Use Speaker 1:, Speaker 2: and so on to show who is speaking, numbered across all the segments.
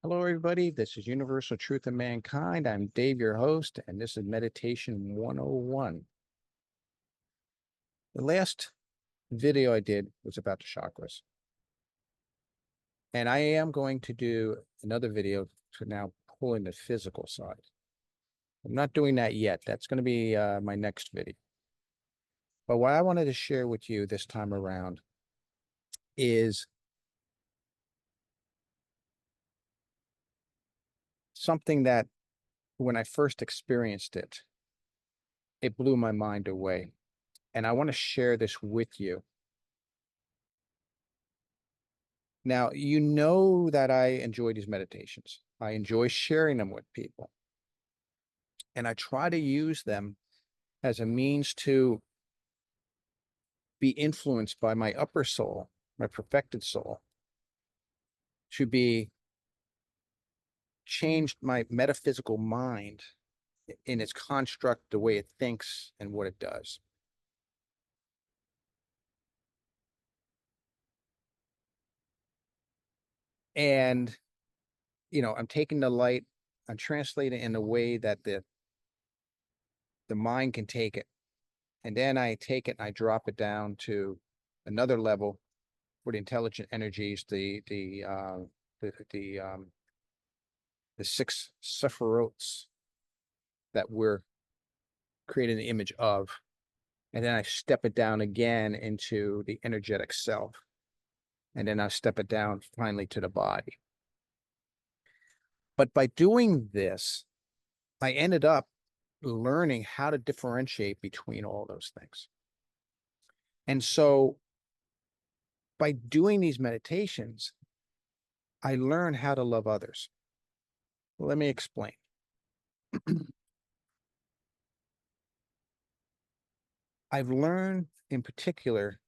Speaker 1: Hello, everybody. This is Universal Truth of Mankind. I'm Dave, your host, and this is Meditation 101. The last video I did was about the chakras. And I am going to do another video to now pull in the physical side. I'm not doing that yet. That's going to be my next video. But what I wanted to share with you this time around is something that when I first experienced it, it blew my mind away. And I want to share this with you. Now, you know that I enjoy these meditations. I enjoy sharing them with people. And I try to use them as a means to be influenced by my upper soul, my perfected soul, to be changed my metaphysical mind in its construct, the way it thinks and what it does. And, I'm taking the light, I'm translating it in a way that the mind can take it. And then I take it and I drop it down to another level for the intelligent energies, the six sephirots that we're creating the image of. And then I step it down again into the energetic self. And then I step it down finally to the body. But by doing this, I ended up learning how to differentiate between all those things. And so by doing these meditations, I learn how to love others. Let me explain. I've learned in particular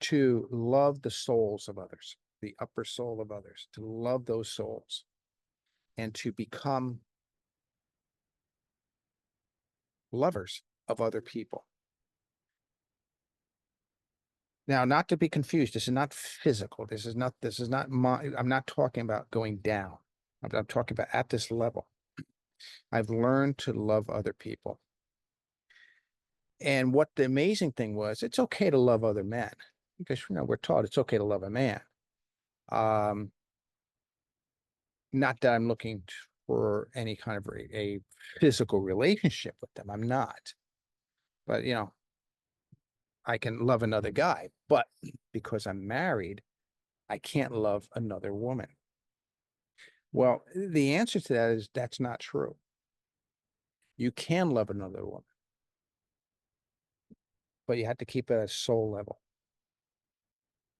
Speaker 1: to love the souls of others, the upper soul of others, to love those souls and to become lovers of other people. Now, not to be confused, this is not physical. This is not I'm not talking about going down. I'm talking about at this level. I've learned to love other people. And what the amazing thing was, it's okay to love other men because, we're taught it's okay to love a man. Not that I'm looking for any kind of a physical relationship with them. I'm not. But, I can love another guy. But because I'm married, I can't love another woman. Well, the answer to that is that's not true. You can love another woman, but you have to keep it at a soul level.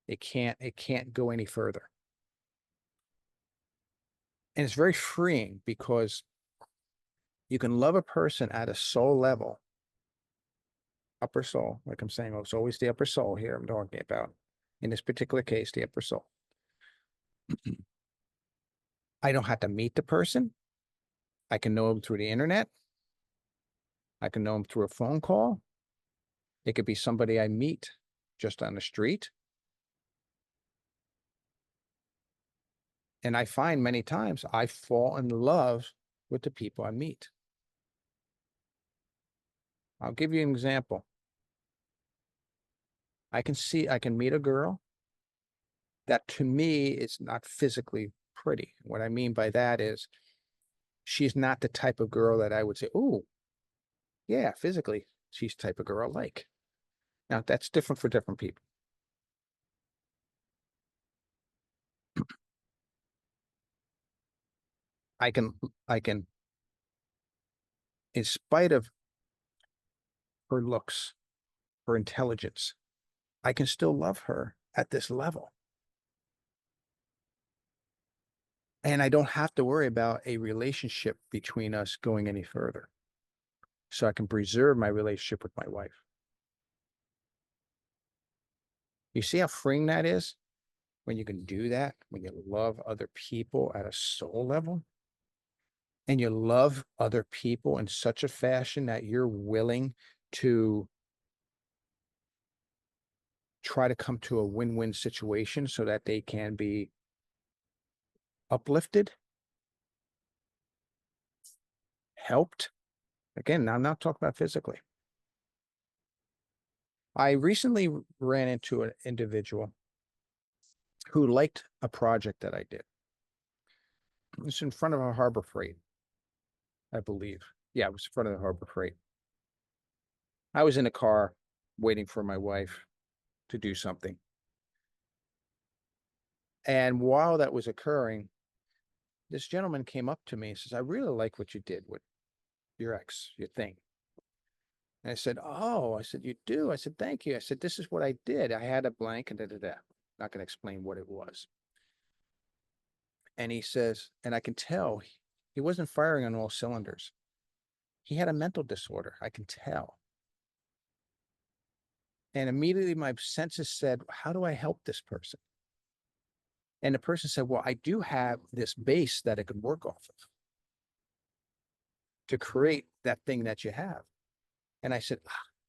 Speaker 1: It can't go any further. And it's very freeing because you can love a person at a soul level, upper soul, like I'm saying, it's always the upper soul here I'm talking about. In this particular case, the upper soul. I don't have to meet the person. I can know them through the internet. I can know them through a phone call. It could be somebody I meet just on the street. And I find many times I fall in love with the people I meet. I'll give you an example. I can meet a girl that to me is not physically pretty. What I mean by that is she's not the type of girl that I would say, oh, yeah, physically, she's the type of girl I like. Now, that's different for different people. I can, in spite of her looks, her intelligence, I can still love her at this level. And I don't have to worry about a relationship between us going any further. So I can preserve my relationship with my wife. You see how freeing that is? When you can do that, when you love other people at a soul level, and you love other people in such a fashion that you're willing to try to come to a win-win situation so that they can be uplifted, helped. Again, I'm not talking about physically. I recently ran into an individual who liked a project that I did. It was in front of a Harbor Freight, I believe. Yeah, it was in front of the Harbor Freight. I was in a car waiting for my wife to do something. And while that was occurring, this gentleman came up to me and says, I really like what you did with your thing. And I said, oh, I said, you do? I said, thank you. I said, this is what I did. I had a blank and da-da-da. Not going to explain what it was. And he says, and I can tell he wasn't firing on all cylinders. He had a mental disorder. I can tell. And immediately my senses said, how do I help this person? And the person said, well, I do have this base that I could work off of to create that thing that you have. And I said,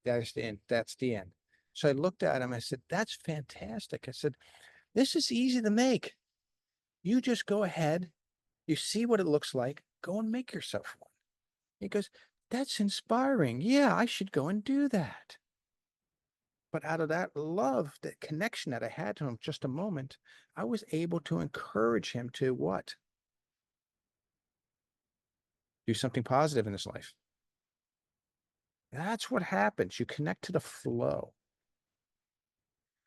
Speaker 1: that's the end. That's the end. So I looked at him. I said, that's fantastic. I said, this is easy to make. You just go ahead. You see what it looks like. Go and make yourself one. He goes, that's inspiring. Yeah, I should go and do that. But out of that love, that connection that I had to him just a moment, I was able to encourage him to what? Do something positive in his life. That's what happens. You connect to the flow.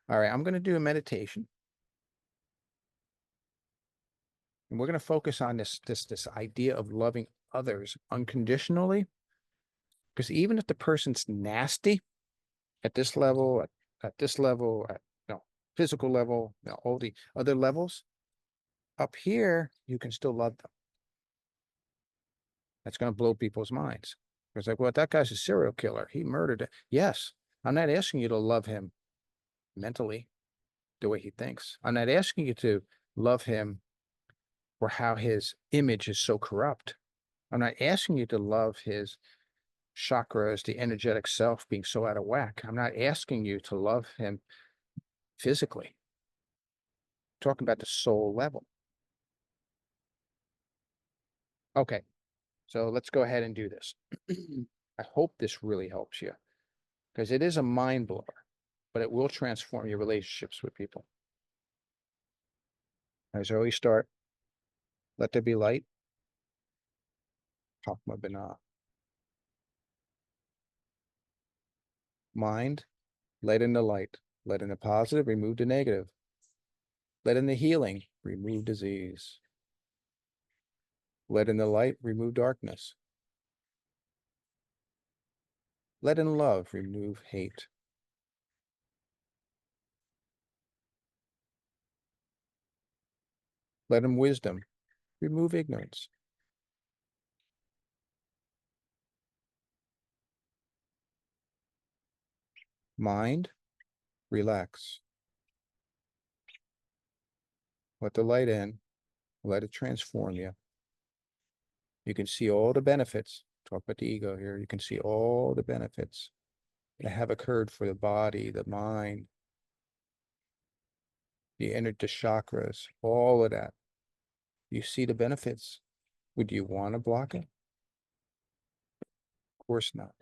Speaker 1: All right, I'm going to do a meditation. And we're going to focus on this idea of loving others unconditionally. Because even if the person's nasty at this level, at this level, at physical level, all the other levels, up here, you can still love them. That's going to blow people's minds. It's like, well, that guy's a serial killer. He murdered it. Yes, I'm not asking you to love him mentally the way he thinks. I'm not asking you to love him for how his image is so corrupt. I'm not asking you to love his chakras, the energetic self being so out of whack. I'm not asking you to love him physically. I'm talking about the soul level. Okay, so let's go ahead and do this. I hope this really helps you because it is a mind blower, but it will transform your relationships with people. As I always start, let there be light. Chokmah Binah. Mind, let in the light. Let in the positive, remove the negative. Let in the healing, remove disease. Let in the light, remove darkness. Let in love, remove hate. Let in wisdom, remove ignorance. Mind, relax. Let the light in, let it transform you. You can see all the benefits. Talk about the ego here. You can see all the benefits that have occurred for the body, the mind, the chakras, all of that. You see the benefits. Would you want to block it? Of course not.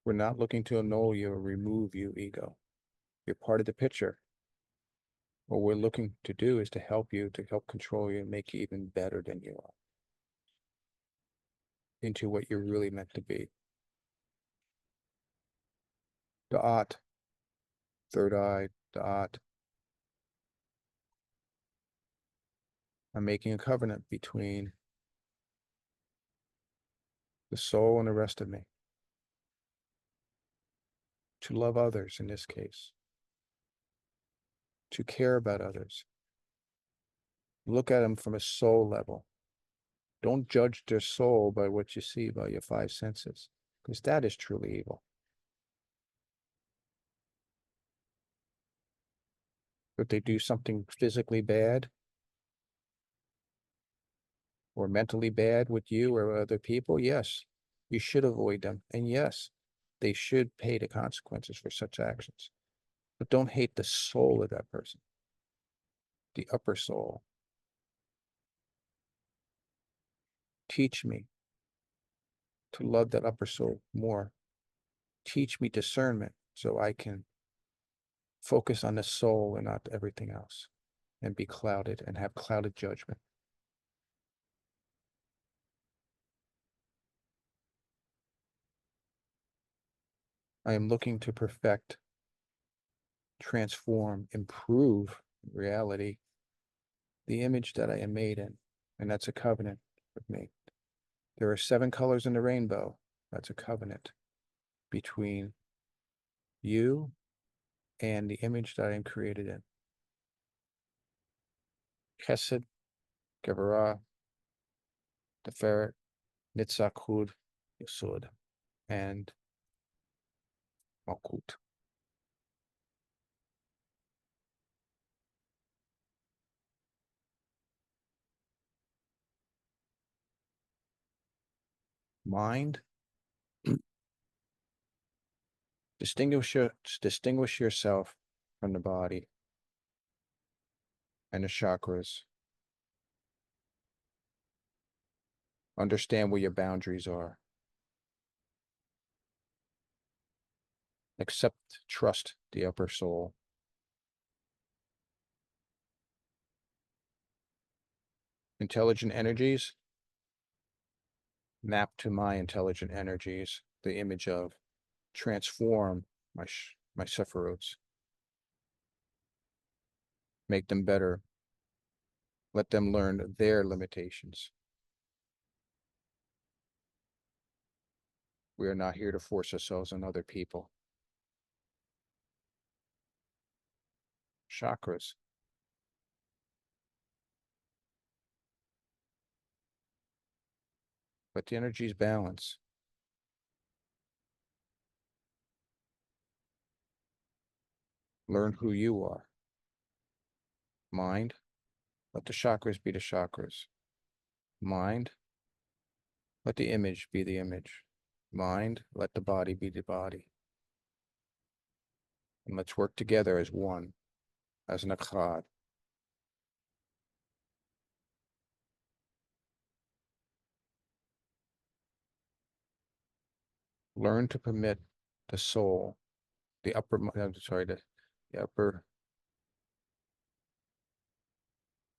Speaker 1: We're not looking to annul you or remove you, ego. You're part of the picture. What we're looking to do is to help you, to help control you and make you even better than you are into what you're really meant to be. Da'at, third eye, da'at. I'm making a covenant between the soul and the rest of me to love others in this case, to care about others. Look at them from a soul level. Don't judge their soul by what you see by your five senses, because that is truly evil. If they do something physically bad or mentally bad with you or other people, yes, you should avoid them. And yes, they should pay the consequences for such actions. But don't hate the soul of that person, the upper soul. Teach me to love that upper soul more. Teach me discernment so I can focus on the soul and not everything else and be clouded and have clouded judgment. I am looking to perfect, transform, improve reality, the image that I am made in. And that's a covenant with me. There are 7 colors in the rainbow. That's a covenant between you and the image that I am created in. Chesed, Gevurah, Tiferet, Nitzach, Hod, Yesod, and Malkut. Mind, distinguish yourself from the body and the chakras. Understand where your boundaries are. Accept, trust the upper soul. Intelligent energies, map to my intelligent energies, the image of, transform my sephirots, make them better, let them learn their limitations. We are not here to force ourselves on other people. Chakras. Let the energies balance. Learn who you are. Mind, let the chakras be the chakras. Mind, let the image be the image. Mind, let the body be the body. And let's work together as one, as an echad. Learn to permit the soul, the upper, I'm sorry, the upper,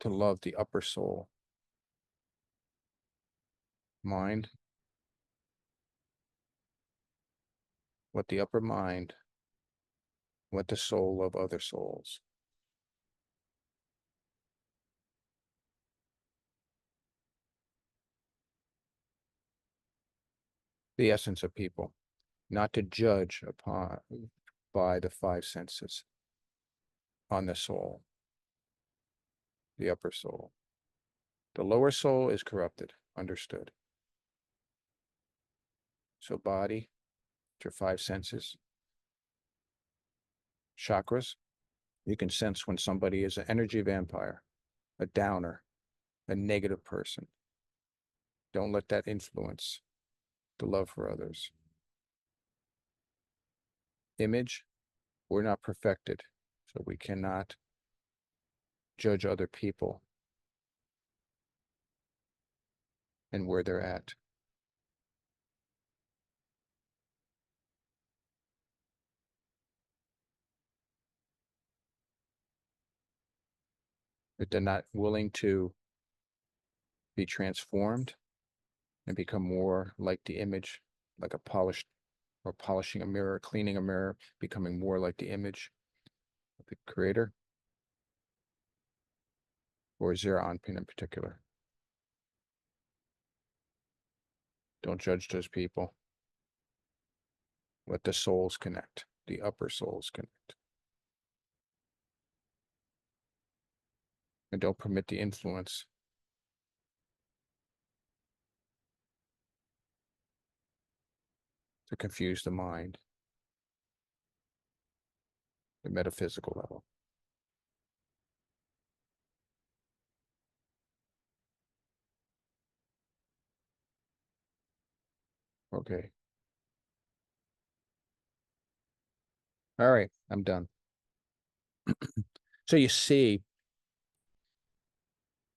Speaker 1: to love the upper soul. Mind, let the upper mind, let the soul love other souls. The essence of people, not to judge upon by the 5 senses on the soul, the upper soul. The lower soul is corrupted, understood. So body, your 5 senses, chakras, you can sense when somebody is an energy vampire, a downer, a negative person. Don't let that influence the love for others. Image, we're not perfected, so we cannot judge other people and where they're at. If they're not willing to be transformed and become more like the image, like a polished, or polishing a mirror, cleaning a mirror, becoming more like the image of the creator, or Zera-Anpin in particular. Don't judge those people. Let the souls connect, the upper souls connect. And don't permit the influence to confuse the mind, the metaphysical level. Okay. All right, I'm done. So you see,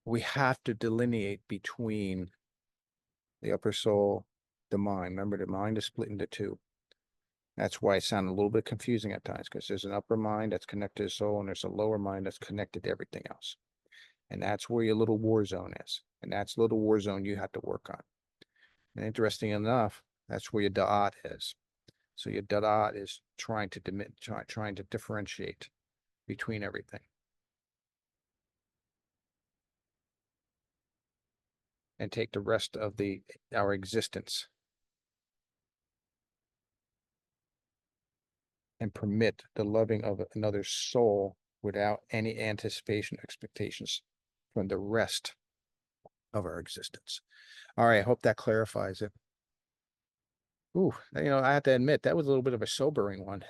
Speaker 1: we have to delineate between the upper soul, the mind. Remember, the mind is split into two. That's why it sounded a little bit confusing at times, because there's an upper mind that's connected to the soul, and there's a lower mind that's connected to everything else. And that's where your little war zone is. And that's the little war zone you have to work on. And interesting enough, that's where your da'at is. So your da'at is trying to trying to differentiate between everything. And take the rest of our existence and permit the loving of another soul without any anticipation, expectations from the rest of our existence. All right, I hope that clarifies it. Ooh, I have to admit, that was a little bit of a sobering one.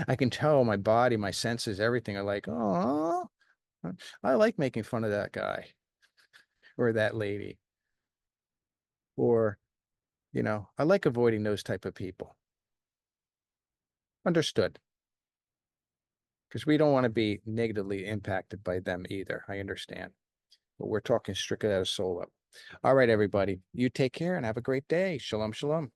Speaker 1: I can tell my body, my senses, everything are like, oh, I like making fun of that guy or that lady. Or, I like avoiding those type of people. Understood. Because we don't want to be negatively impacted by them either. I understand. But we're talking strictly out of soul up. All right, everybody. You take care and have a great day. Shalom, shalom.